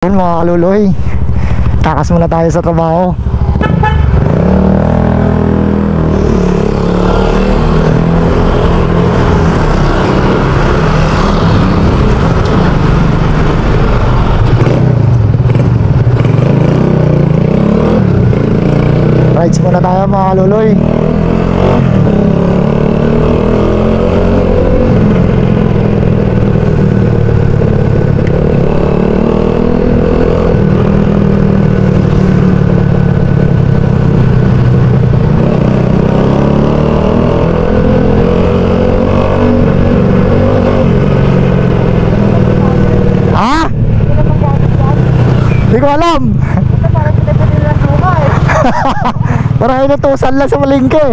Yun mga kaluloy, takas muna tayo sa trabaho. Rides muna tayo mga kaluloy. Hindi ko alam. Parang pinabili lang luka eh. Parang inutusan lang sa malingke.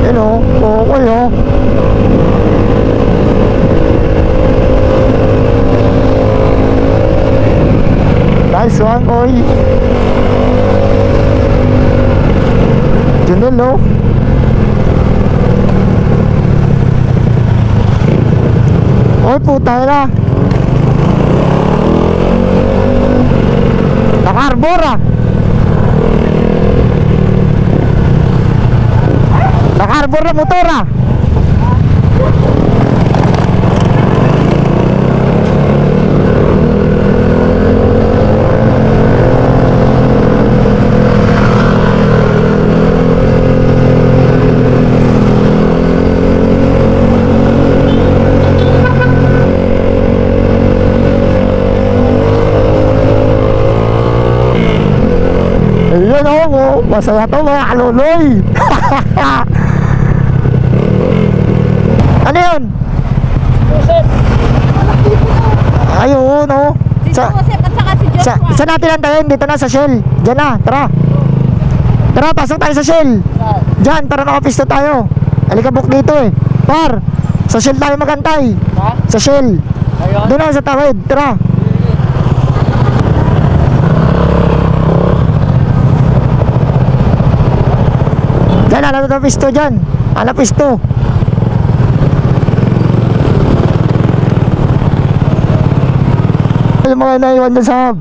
Yun o, okay o. Nice one, boy. Junel, no? Oy, puta na. Nakarbor ah. Nakarbor na motor ah. Ayun o, masaya to mga kaluloy. Ano yun? Ayun o. Saan natin antayin? Dito na sa Shell. Diyan na, tara. Tara, pasok tayo sa Shell. Diyan, tara, nakapisto tayo. Alikabok dito eh. Par, sa Shell tayo magantay. Sa Shell. Doon na sa tawid, tara. Diyan, ano na pisto dyan? Ano pisto? Yung mga naiwan doon sa hub.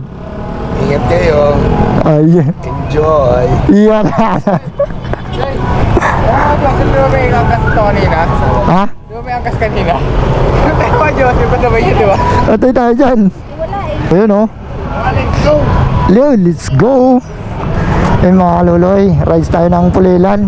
Ingat kayo. Ay, Enjoy. iyan. Bakit di ba may angkas ito kanina? Ha? Di ba may angkas kanina? Tayo ba, Joseph? Ba't naman yun, di ba? Atay tayo dyan. Ayun o. Let's go! Let's go. Ayun mga kaluloy, rides tayo ng Pulilan.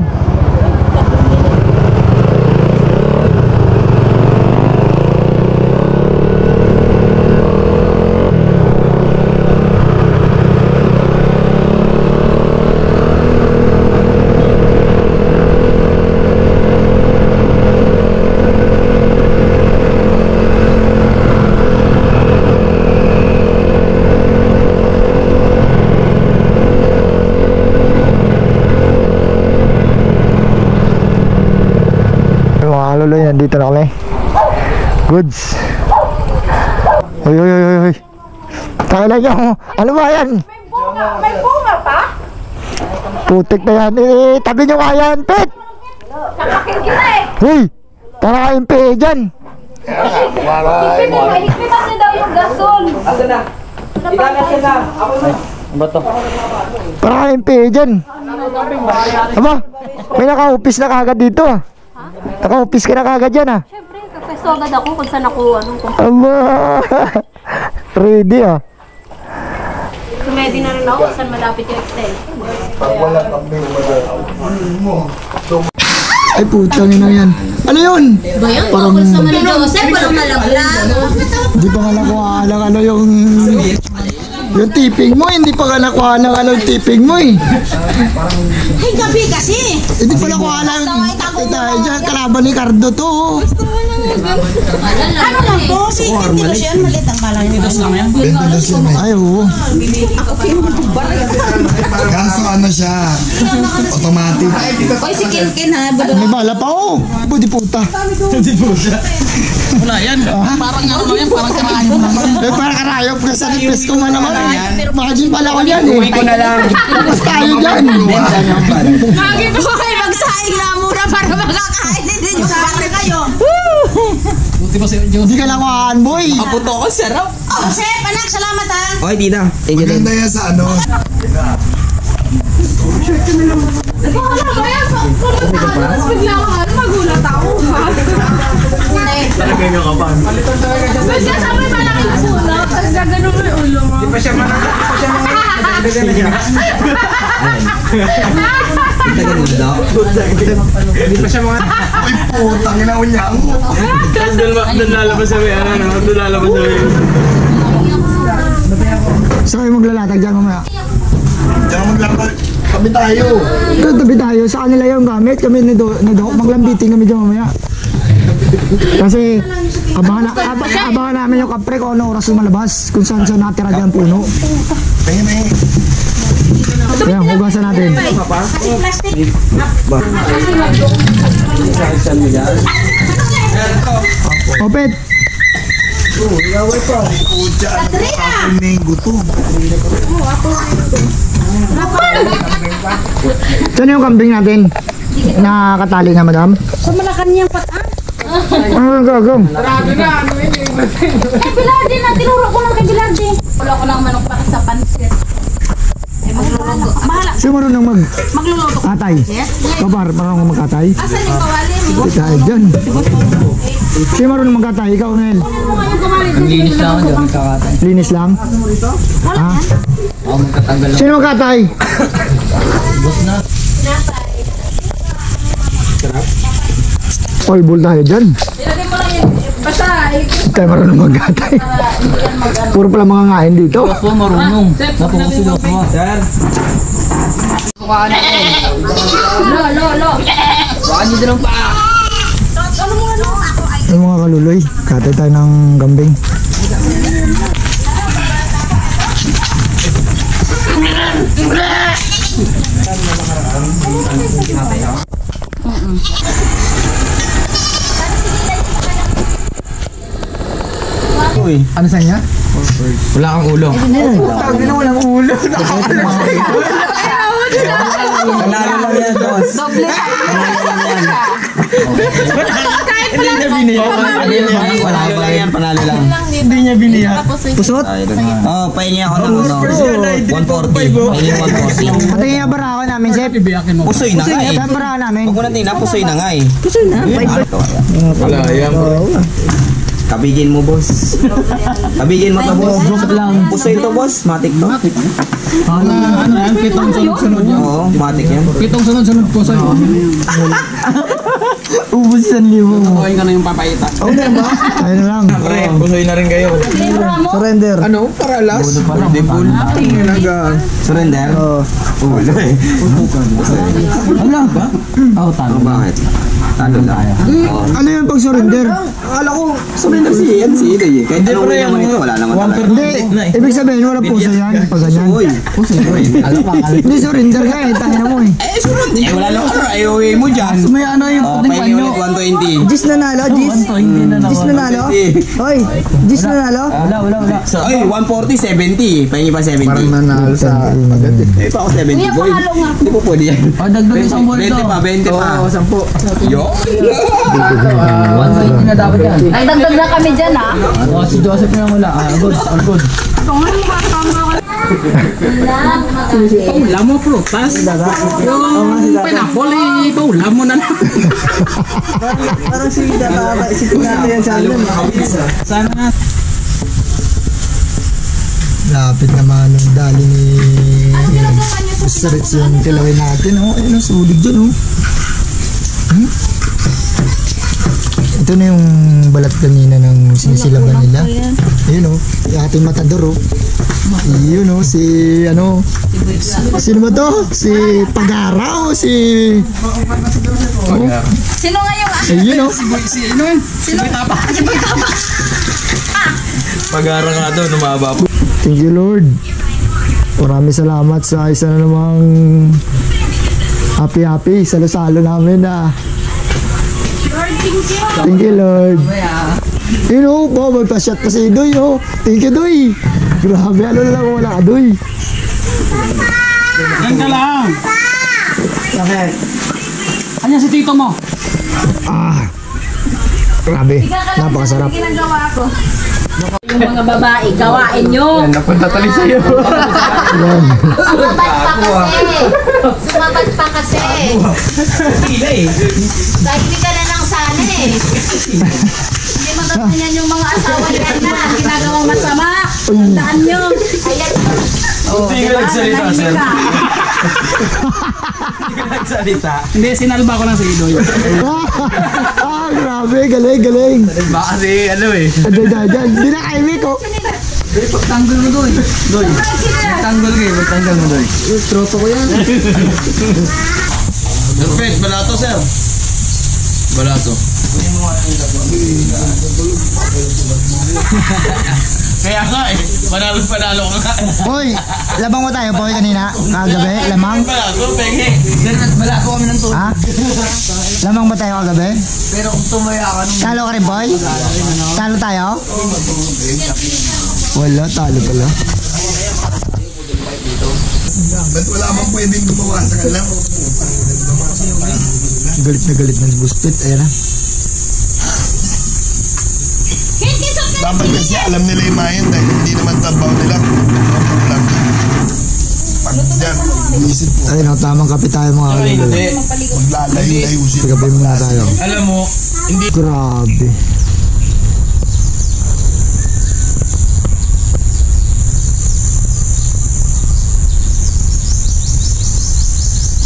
Luloy, nandito na kami. Goods. Uy, uy, uy, uy, uy. Kailan nyo? Ano ba yan? May bunga pa? Putik na yan. Eh, tabi nyo nga yan, Pet. Kakakin kita eh. Uy, para kayong PE dyan. Higpitan niya daw yung gasol. Asan na? Ika na siya na. Ako na. Para kayong PE dyan. Aba, may naka-office na kagad dito ah. Naka-office ka na kagad dyan ah. Siyempre, kapeso agad ako kung saan ako Aba, ready ah. Ready na rin ako kung saan malapit yung Excel. Pag wala kami, Ay putang ina yan. Ano yun? Ba yan? Parang Tapos naman ni Joseph, walang malaglag. di pa nga nakuha ng ano yung tipping mo, hindi pa nga nakuha ng ano yung tipping mo eh. Ay, gabi kasi. Hindi pa nakuha ng Tawa, Ate tayo dyan, kalaban ni Cardo to. Ano lang po? Si 20 yan, maliit ang balang. 22 lang yan. 22 yan eh. Ay, oo. Kaso ano siya, automatic. Oy, si Kinkin ha. May bala pa, oh. Pwede puta. Wala yan. Parang ano lang yan, parang karayo. Eh, para karayop ka sa nipis ko man naman. Imagine pala ko yan eh. Uwi ko na lang. Mas tayo dyan. Lagi po kayo magsaing na mura para makakain. Hindi nyo bakit kayo. Buti pa sa'yo, Diyos. Hindi ka lang kuhaan, boy. Kaputo ko, sarap. Oh, chef, anak, salamat ha. Okay, tita. Thank you, Maganda yan sa ano. Wala ba yan? Tapos bigla ako, magulat ako. Talagay nyo ka pa. Basta sabi malaking puno, tapos gaganon mo yung ulo mo. Di pa siya Hindi pa siya mga... Uy, putang ina unyang. Doon lalabas sa may ano, doon lalabas sa may... Saan kayo maglalatag dyan mamaya? Diyan maglakad. Kami tayo. Ito, tabi tayo. Sa kanila yung gamit. Kami ni Doc. Maglambiting kami dyan mamaya. Kasi abangan namin yung kapre kung ano oras lumalabas. Kung saan saan natira dyan puno. Tingin. Ayan, hugasan natin. Kasi plastic. Opet! Pucha, ano na yung gutom. Saan yung kambing natin? Nakakatali na, madam? Sa Malacanang pata. Ano gagawin? Eh, Bilardi na, tinuro ko lang kay Bilardi. Wala ko lang manok para sa pansit. Eh, magluluto. Bahala. Sino marunong Magluluto. mag-atay? Kabar, marunong mag-atay? Asan yung kawali mo? Ito tayo dyan. Sino marunong mag-atay? Ikaw, Nel? Ang linis lang ako dyan, magkakatay. Linis lang? Ha? Ako magkatanggal lang. Sino mag-atay? Boss na. Oil ball tayo dyan. Ilagay mo lang yun. Basta, Tayo marunong mag-atay. Puro pala mga ngain dito. Boss po marunong. Napukusilok mo. Sir. lo. Baka nyo din ang paa. Yung mga kaluloy, katay tayo ng gambing. Uy, Ano sa niya? wala kang ulo. Tawag na walang ulo. Panalo lang yan, boss. Panalo lang. Hindi niya biniya. Pusot? Oo, pahingi ako ng ano. 140. Pahingi 140. Patingin nga barako namin, Chef. Pusoy na nga eh. Saan barako namin? Huwag mo natin na, pusoy na nga eh. Wala, yan bro. Kabigin mo, boss. Kabigin mo to, boss. Pusoy to, boss. Matik to. Ano yan? Pitong sunod-sunod yan. Oo, matik yan. Pitong sunod-sunod po sa'yo. Ubus 1,000. Kukuhin ka na yung papayita. Ayun na lang. Pre, pusoy na rin kayo. Surrender. Ano? Para last? Birthday pool. Surrender? Oo. Ulo eh. Ano? Oo, talo. Bakit? Talo lang. Ano yun pag surrender? Akala ko, surrender si Ian, si Iday eh. Kahit anong way naman ito, wala naman talaga. Hindi. Ibig sabihin, wala puso yan. Pag ganyan. Uy. Hindi surrender ka eh. Tayo mo eh. Eh, sunod. Eh, wala lang ano. IOA mo dyan. May ano yung Oh, puting pahingi panyo. ulit 120. Gis nanalo, Gis. Hindi na Gis nanalo. Hoy, Gis nanalo. Wala. Ay, 140, 70. Pahingi pa 70. Parang nanalo sa agad eh. Eh, pa ako 70, boy. Hindi po pwede yan. Dagdag isang buwan 20 pa, 20 pa. Oo, 10. Yo. 120 na dapat yan. Nagdagdag na kami dyan, ha? Si Joseph na wala. All good. Ulam mo, prutas. Yung pineapple, ulam mo na lang. Parang si Data, isipin natin yan sa alam. Sana nga. Lapit naman ng dali ni Mr. Ritz yung tilawin natin. Oh, ayun ang sulig dyan, oh. Ito na yung balat kanina ng sinisilaban nila. Ayun o, yung ating matador o. Yun o, si ano, sino ba to? Si Pagara o si... Sino nga yung Ayun o. Sino? Si Boy Tapa. Pag-aaral nga doon, umaba po. Thank you Lord. Maraming salamat sa isa na namang happy salo-salo namin na. Thank you Lord. You know po, magpa-shot pa si Doy oh. Thank you Doy. Grabe, ano na lang wala ka Doy. Yan ka lang. Kanya si tito mo. Ah, grabe, napakasarap. Ginagawa ko. Yung mga babae, gawain nyo. Napunta tali sa'yo. Yan. Sumabat pa kasi. Dahil ka na ng sana eh. Hindi magaganyan yung mga asawa yan na ginagawang masama. Tandaan nyo. Ayan. Hindi ka nagsalita, sir. Hindi, sinalba ko lang si Idoy. Ah, grabe, galing. Baka kasi, ano eh. Diyan, hindi na kaimi ko. Pagtanggol mo doy. Doy. Pagtanggol kayo, pagtanggol mo doy. Troto ko yan. Perfect, balato, sir. Balato. Kaya nga eh, panalo ka nga. Hoy, labang mo tayo, Boy, kanina. Kagabi, lamang. Balato, penge. Malako kami ng Ha? Lamang ba tayo kagabi? Pero kung tumaya ka nung... Talo ka rin, Boy? Talo tayo? Wala, talo pala. Ba't wala bang pwedeng gumawa sa kanila? Galit na galit ng buspit. Ayan na. Dapat kasi alam nila yung mayan dahil hindi naman trabaho nila. Pag dyan, iisip ko, Ayun, oh, tamang kape tayo mga kalulu. maglalayo-layo sila. Kape muna tayo. Alam mo, hindi Grabe.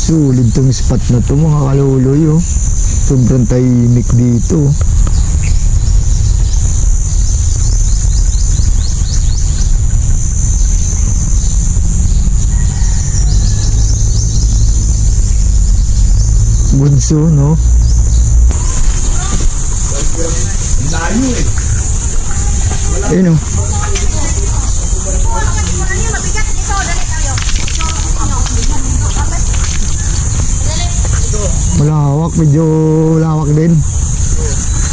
Sulit tong spot na to mga kaluluy oh. Sobrang tahimik dito. Bunso, no? Ayun oh. Malawak, medyo lawak din.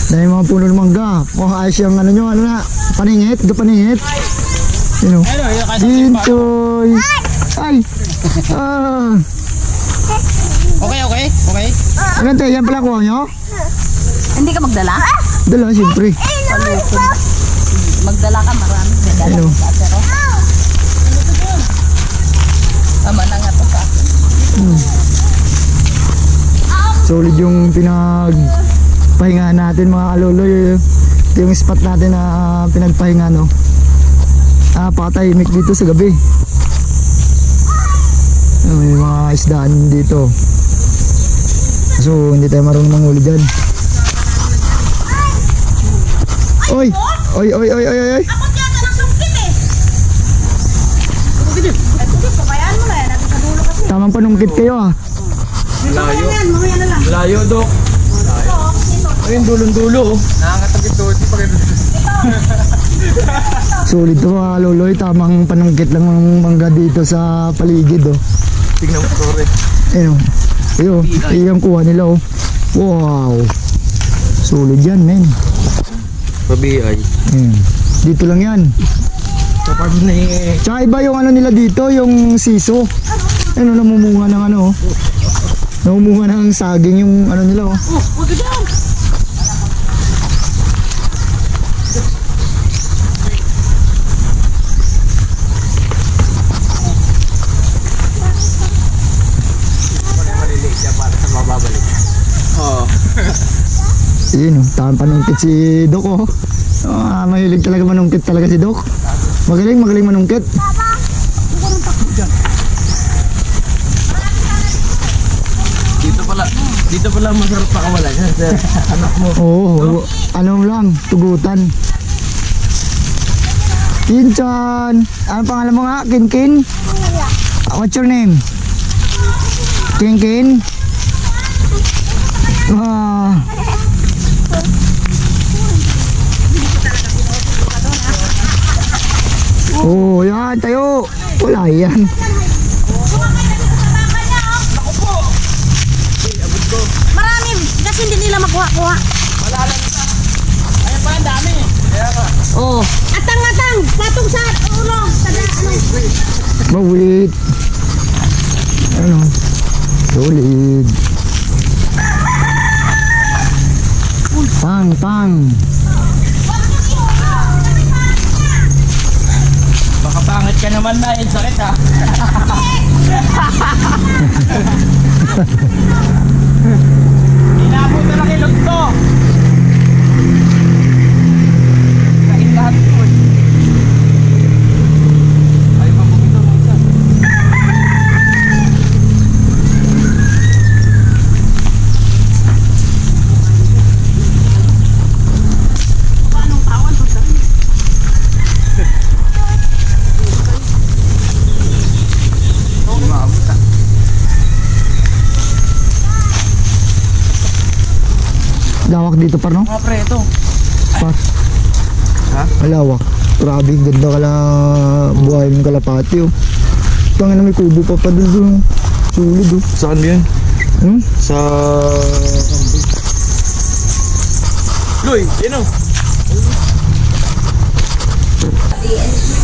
Dahil mga puno ng mangga. Oh, ayos yung ano nyo, ano na, paningit, paningit. Ayun oh. Dintoy. Ay! Ah! Okay. Ano tayo, yan pala kuha nyo? Hindi ka magdala? Dala, siyempre. Magdala ka, marami. Ayun oh. Tama na nga to sa akin. Solid yung pinagpahinga natin mga kaloloy. Ito yung spot natin na pinagpahinga no. Pakatahimik dito sa gabi. May mga isdaan dito. So hindi tayo marunong manghuli dyan. Oy! Oy! Ako tiyan ka ng sungkit eh. Pabayaan mo na yan. Natin sa dulo kasi. Tamang panungkit kayo ah. Mamaya na lang. layo, Dok. Ayun, dulong-dulo. Nakakatagit doon. Solid to mga kaloloy. Tamang panungkit lang ng mangga dito sa paligid oh. Tingnan mo, sorry. Ayun. Ayun. Ayun kuha nila oh. Wow. Solid yan men. Pabiay. Dito lang yan. Kapag na eh. Tsaka iba yung ano nila dito, yung siso. Ano, namumunga ng ano. Namumunga ng saging yung ano nila oh. Huwag ka dyan. Ayun oh, tamang panungkit si Doc oh. Mahilig talaga manungkit talaga si Doc. Magaling manungkit. Dito pala. Dito pala masarap pakawala yan. Anak mo. Oo, ano lang, tugutan. Kinchan! Ano pangalan mo nga? Kinkin? What's your name? Kinkin? Oh, yan, tayo. Wala yan. Marami, kasi hindi nila makuha-kuha. Ayan pa, ang dami. Oh. Atang-atang, patong sa ulo. Mawit. Ano? Solid. Pang, pang. Baka pangit ka naman na. Sakit ha. Inabot na lang ilog to. Kain lahat po. Ay, mabukito mo isa. Lawak dito pa, no? Mga pre, ito. Pa. Ha? Malawak. Grabe, ganda ka lang buhay ng kalapati, oh. Tangina, may kubo pa doon. Sulit, oh. Saan ba yun? Hmm? Sa... Loy, yun o.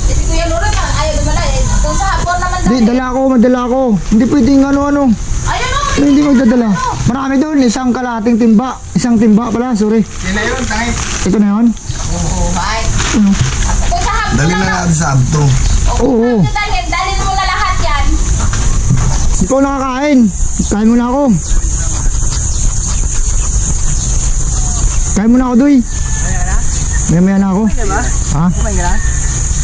Si Kuya Lura na, ayaw dumala eh. Kung sa hapon naman Di, madala ko. Hindi pwedeng ano. Ayun o. Hindi magdadala. Marami doon, isang kalating timba. Isang timba pala, sorry. Yun na yun, tangit. Ito na yun? Oo, bye. Kung sa hapon Dali na natin sa abto. Oo. dalhin mo na lahat yan. Ikaw nakakain. Kain mo na ako. Kain mo na ako, Doy. Maya na ako. Ha?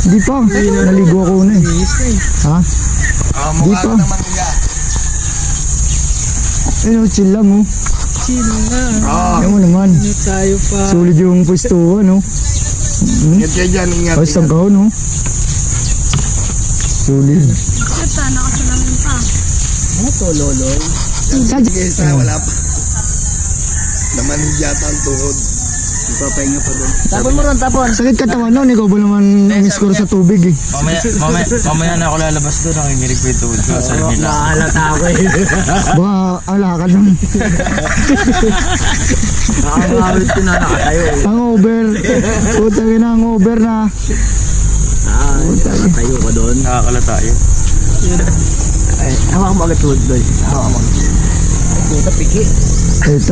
Hindi pa. Naligo ako na eh. Ha? Di pa. Ayun, chill lang, oh. Ayaw mo naman. Tayo pa. Sulit yung pwestuhan, no? Ingat kayo dyan, ingat. Ay, isang kahon, no? Sulit. Kesa, wala pa. Namanig yata ang tuhod. Ipapahinga pa doon. Tapon mo ron, tapon. Sakit katawan nun, ikaw ba naman umiskor sa tubig, eh? Mamaya na ako lalabas doon. Nakinginig pa yung tuhod ko. Nakahalata ako eh. Baka alakad nun. Nakakamawit ko na nakatayo eh. Hangover. Putang ina, hangover na. Nakatayo ka doon. Nakakalata yun. Ay, hawak mo agad tuhod doon. Hawak mo. Puta, piki. Ito.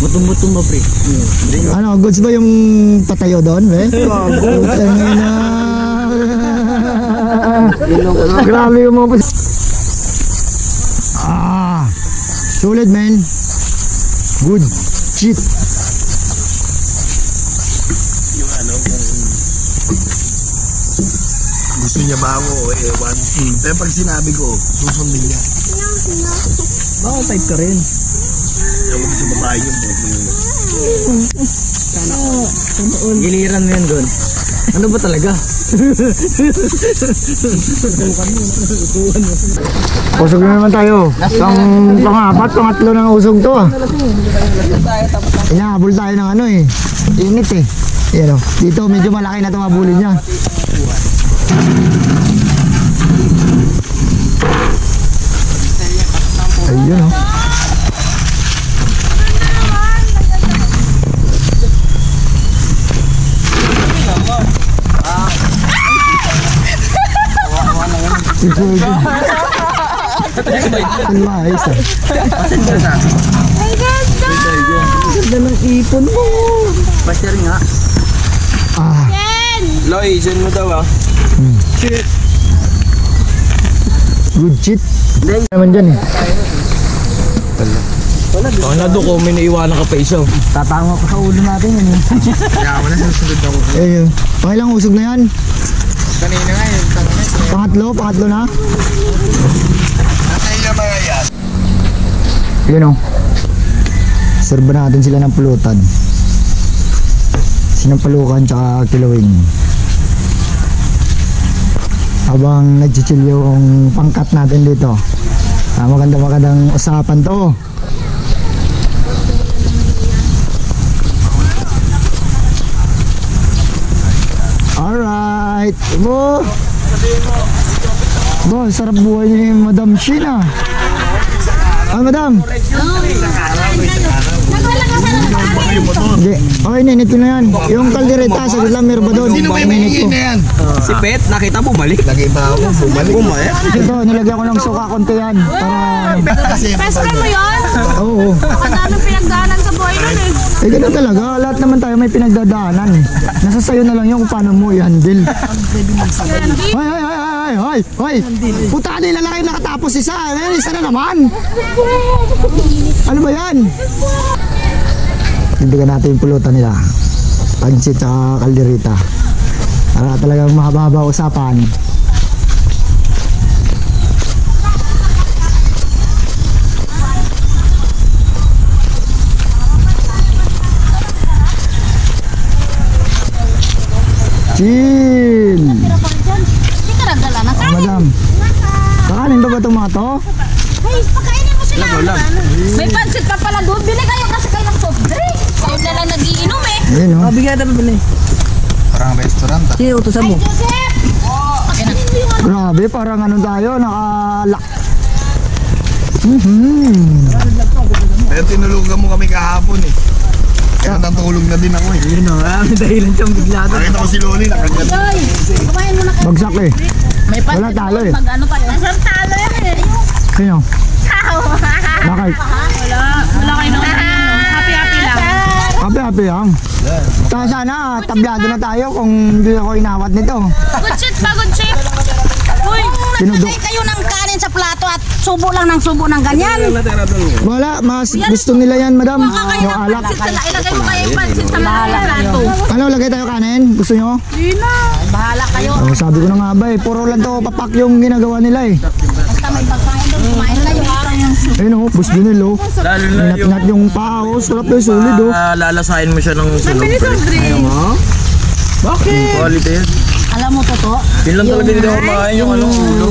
Mutum-mutum mo, pre. Ano, goods ba yung patayo doon, be? Putang ina. Grabe yung mga sulit, man. Good shit. Yung ano, gusto niya ba ako ewan. Pero pag sinabi ko, susundin niya. Baka type ka rin. Yung gusto babae yung Giliran mo yun doon. Ano ba talaga? Usog na naman tayo. Pangapat, pangatlo ng usog to, ah. Inahabol tayo ng ano, eh. Init, eh. Yan, oh. Dito medyo malaki na tumabulin niya. Ayun, oh. Ang maayos, ah. Ganda ng ipon mo. Pasir nga. Loy, send mo daw ah. Good shit. Naman dyan, eh. Baka na doon ko, may naiwanan ka pa isa. Tatama pa sa ulo natin, yun, eh. Kaya ako na susunod ako. Ayun. Pakilang usog na yan. Kanina nga yun. Pangatlo na. Nasa iyo mga yan. Yun o. Serve natin sila ng pulutan. Sinampalukan tsaka kilawin. Habang nag-chill yung pangkat natin dito. Magandang usapan to. Alright. Bo, sarap buhay ni Madam Sheena. Madam. Hindi. Okay, ninit ko na yan. Yung kaldereta, sagot lang meron ba doon? Sino may maingin na yan? Si Pet, nakita mo, balik. Lagi ba ako? Bumalik. Ito, nilagyan ko ng suka konti yan. Para... Kasi Best friend mo yun? Oo. Ang daming pinagdaanan sa buhay nun eh. Eh, ganun talaga. Lahat naman tayo may pinagdadaanan eh. Nasa sayo na lang yung kung paano mo i-handle. Hoy! Puta nila lang yung nakatapos isa. Isa na naman. Ano ba yan? Tindigan natin yung pulutan nila. Pansit at kalderita. Para talagang mahaba-haba usapan. Chill! Hindi ka nagdala na kanin. Madam, kakanin ba itong mga to? Hey, pakainin mo sila. May pansit pa pala doon. Binigay yung kasi kayo ng soft drink. Kayo na lang nagiinom eh. Ayun o. Bigyan natin bili. parang restaurant. Sige, utusan mo. Joseph! Grabe, parang ano tayo, nakalak. Pero tinulugan mo kami kahapon eh. Kaya natulog na din ako eh. Yun na, may dahilan siyang bigla doon. Nakita ko si Loli, nakagat. Joy, kumain mo na kayo. Bagsak eh. May pansit Wala talo doon, eh. Mag-ano pa yun? Nasaan talo yan eh? Sino? Bakit? Wala kayo na happy-happy lang. Happy lang. Sana, tablado na tayo kung hindi ako inawat nito. Good shit, pagod shit. Uy, Tinudok. Naglagay kayo ng kanin sa plato at subo lang ng subo ng ganyan. Wala, mas gusto nila yan, madam. Yung alak. ilagay mo kayo yung pansit sa mga plato. Ano, lagay tayo kanin? Gusto nyo? Bahala kayo. Oh, sabi ko na nga ba eh, puro lang to papak yung ginagawa nila eh. Basta may pagkain doon, kumain kayo. Ayun o, bus din oh. Lalo na yung Pinat yung pao, sarap na solid oh. lalasahin mo siya ng sunog. Ayaw mo? Bakit? Quality yan. Alam mo totoo? Yun lang talaga hindi ako makain yung ano, ulo.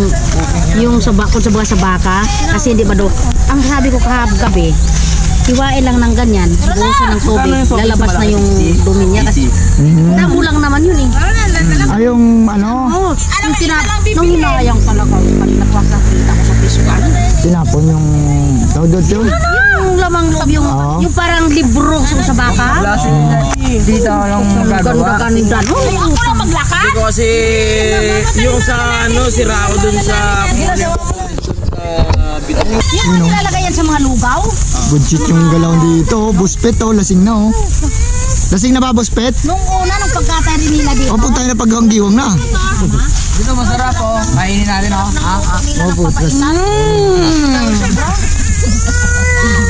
Yung sa kung sa mga sa baka, kasi hindi ba do, ang sabi ko gabi, hiwain lang ng ganyan, buhusan ng tubig, lalabas na yung dumi niya kasi tabo lang naman yun eh. Ay yung ano, Yung nung hinayang talaga, kanina pa nakita ko sa Facebook. tinapon yung tawdod yun. Yung lamang loob, yung parang libro sa baka. Dito ako lang magagawa. Ganda-ganda. Ako na maglakad. Hindi ko kasi yung sa ano, sira ako dun sa Yung nilalagay yan sa mga lugaw. Good shit yung galaw dito, buspet oh, lasing na oh. Lasing na ba buspet? Nung una, nung pagkatay rin nila dito. O pag tayo na paghanggiwang na. dito masarap oh. Kainin natin oh. O putlas.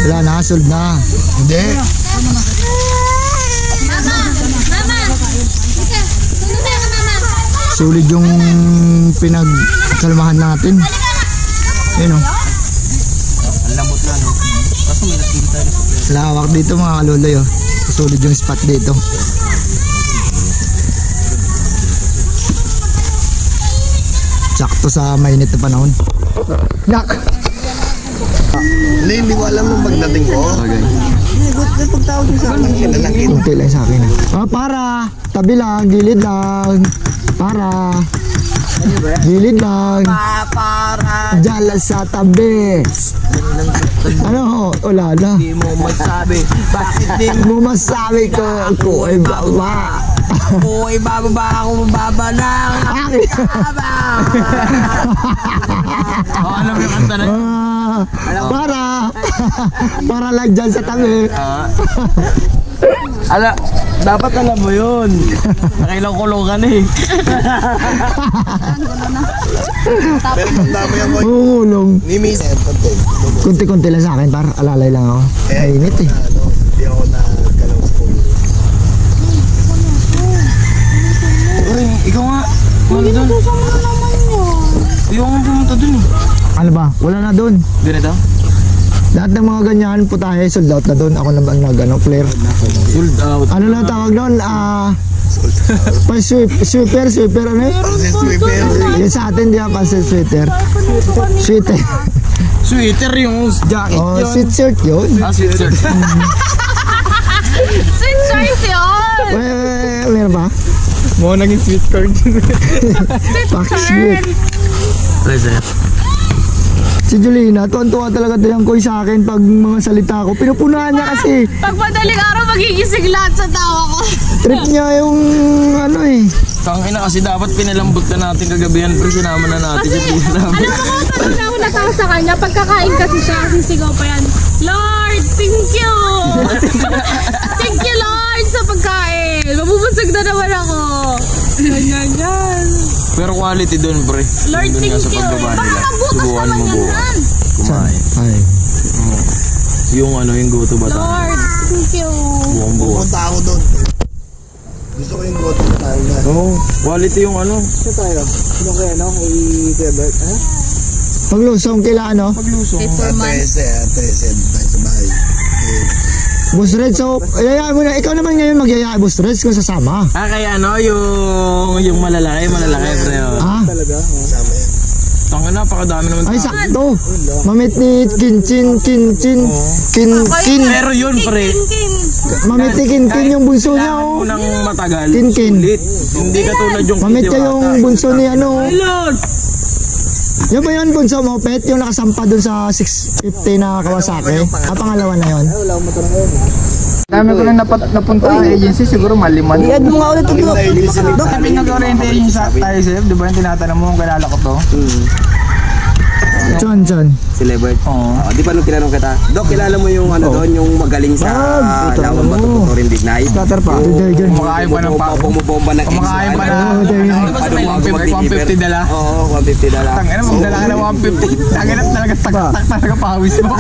Wala na, sold na. Hindi. Solid yung pinagkalmahan natin. Ayun oh. Lawak dito mga kaloloy oh. Solid yung spot dito. Sakto sa mainit na panahon. Yak! Hindi ko alam nung pagdating ko. Kunti lang sa akin. Para! Tabi lang, gilid lang. Para! Gilid lang. Para. Dala sa tabi. Ano? Wala na. Hindi mo magsabi. Bakit di Mo masabi ko ako ay baba. mo ibababa ako mababa ng Akin. alam mo yung kanta na Para lang dyan sa tabi. dapat alam mo yun. Nakailang kulungan eh. Pero ang dami yung Ulong. ni Miss. Kunti-kunti lang sa akin, par. Alalay lang ako. Mainit eh. Hindi ako nagkalaw sa pool. Uy, ikaw nga. Ano doon? Ano ba? Wala na doon. Ganito? Lahat ng mga ganyan putahe, sold out na doon. Ako naman flare. Sold out. Ano lang tawag doon? Sweeper, ano eh? Yan sa atin, di ba? Pansit sweater. Sweater. Sweater yung jacket Oh, yun. sweet shirt yun. Sweet shirt. Sweet choice yun! Meron ba? Mo naging sweet card. Pack sweet. Si Julina, tuwan-tuwa talaga tayang koy sa akin pag mga salita ko. Pinupunahan niya kasi. Pag madaling araw, magigising lahat sa tawa ko. Trip niya yung ano eh. Tangina kasi dapat pinalambot na natin kagabihan pero sinama na natin yung namin. Alam mo, talaga ako natawa sa kanya. Pagkakain kasi siya, sisigaw pa yan. Lord, thank you! Thank you, Lord, sa pagkain. Mabubusog na naman ako. Ganyan. Pero quality doon, pre. Lord, Doon nga thank sa you. pagbaba Baka nila. mabutas Subukan naman mo yan. bukas. Kumain. Ay. Yung ano, yung goto ba tayo? Lord, thank you. Buong bukas. Punta ako doon. Gusto ko yung goto na tayo na. Oo, quality yung ano. Paglusong kila ano? Paglusong. Ate, tayo sa bahay. Boss Red, so, yayaan mo na. Ikaw naman ngayon magyayaan, Boss Red, kung sasama. Kaya ano, yung malalaki, pre. Ah? Sama yan. Tanga na, napakadami naman Ay, tao. sakto. Mamit ni Kinchin. Pero yun, pre. Mamit ni Kinkin yung bunso niya, Kailangan oh. mo nang matagal. Kinkin. Sulit. Hindi katulad yung Mamit ka Diwata. yung bunso ni ano. Yung ba yun, bunso mo, Pet? Yung nakasampa dun sa 650 na Kawasaki? Pangalawa na yun. Dami ko na napunta ang agency, siguro maliman. I-add mo nga ulit ito. Dok, kami nag-orientation sa tayo, Sir. Di ba yung tinatanong mo kung kilala ko to? John. Si Lebert. Oo. Di ba nung tinanong kita, Dok, kilala mo yung ano doon, yung magaling sa lawang batututurin Bignay? Cutter pa. John. Kumakain pa ng pa. Bumubomba ng Kumakain pa na. Ano mo ako 150 dala. Oo, 150 dala. Tangina, magdala ka ng 150. Tangina talaga talaga pawis mo.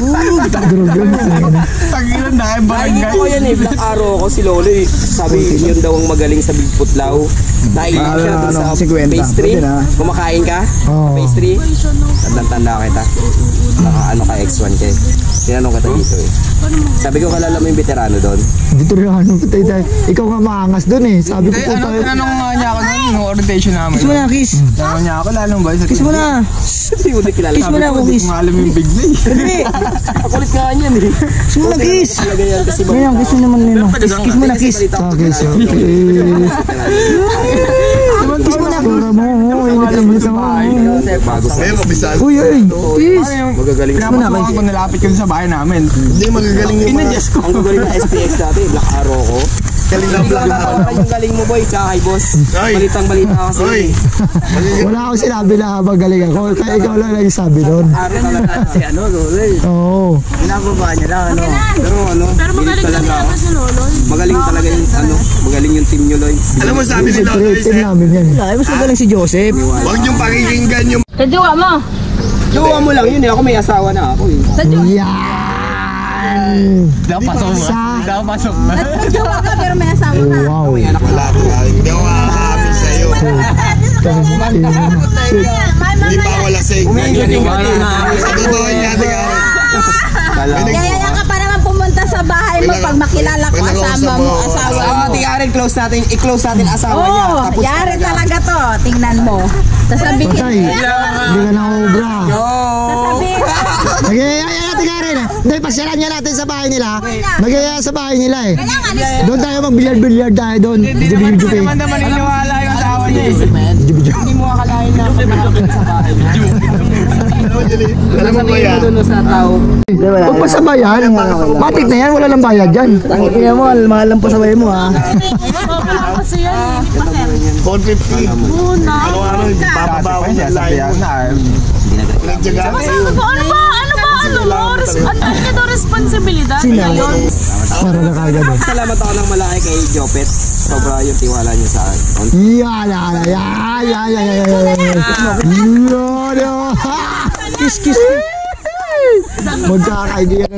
Tangina dahil barangay. Nakikita ko yan eh, Black Arrow ko si Lolo eh. Sabi yun daw ang magaling sa Big Putlaw. Nakikita siya doon sa pastry. Kumakain ka? Oo. Pastry? Tandang-tanda kita. Ano ka X1 ka eh. Tinanong kita dito eh. Sabi ko kalala mo yung veterano doon? Dito rin ano, patay tayo. Ikaw nga maangas dun eh. Sabi ko po Ano, tayo. tinanong nga niya ako noon, nung orientation namin. Kiss mo na, kiss. Tinanong niya ako, lalong ba? Kiss Kiss mo na. Hindi mo na kilala. Kiss mo na ako, Hindi kiss. ko nga alam yung big day. Dali. Kakulit nga niyan eh. Kiss mo na, kiss. Talaga yan kasi Ngayon, kiss mo naman nino. Kiss mo na, kiss. Ah, kiss. Kiss mo na. Pura mo. Init mo. bago sa Ngayon, kabisado. Uy, kiss. magagaling sa Pinapasukan ko, nilapit ko sa bahay namin. Hindi, magagaling yung mga. ang gagaling na SPX dati, Black Arrow ko. Galing na Hindi vlog ko na. alam yung galing mo boy, tsaka kay boss. Ay. Balitang balita kasi. Oy. Wala akong sinabi na magaling ako. Kaya ikaw lang nagsabi nun. Araw talaga si ano, Lolo. Oo. Ginagawa niya lang ano. Pero ano, Pero magaling talaga. talaga si Lolo. Magaling talaga yung ano, magaling yung team nyo, Loy. Alam mo, sabi ni Siyempre, Lolo, team namin yan. Ay, mas magaling si Joseph. huwag niyong pakikinggan yung Sa jowa mo. Jowa mo lang yun eh, ako may asawa na ako eh. Sa jowa. Yan! Pasok mo. Sa- Pasok mo. Sa jowa ka pero may asawa ka. Wow. wala ka. Hindi ako makakaamin sa'yo. Hindi pa ako lasing. Sa totoo niya, tika. Yaya ka pa naman pumunta sa bahay mo pag makilala ko asawa mo. Tingnan close natin, i-close natin asawa niya. Oo, Tapos yari talaga to. Tingnan mo. Sasabihin. Patay. Hindi ka na obra. Sasabihin. Nagyayaya natin ka rin. Hindi, pasyalan niya natin sa bahay nila. Magyayaya sa bahay nila eh. Doon tayo mag-bilyard-bilyard tayo doon. Jubi-jubi. Hindi naman maniniwala yung asawa niya eh. hindi mo akalain na malapit sa bahay niya. Alam mo ba yan? Doon sa tao. Huwag pa sa bayan. Matik na yan, wala lang bayad dyan. Tangin mo, mahal lang pa sa bayan mo ha. Kasi yan. Hindi pa sir. 450. Ano, papabawa ng layo. Pinagtyagaan mo. Ano ba? Ano niya daw responsibilidad? Ngayon. Para na kagad eh. Salamat ako ng malaki kay Jopet. Sobra yung tiwala niya sa akin. Kiss. Magkakaibigan na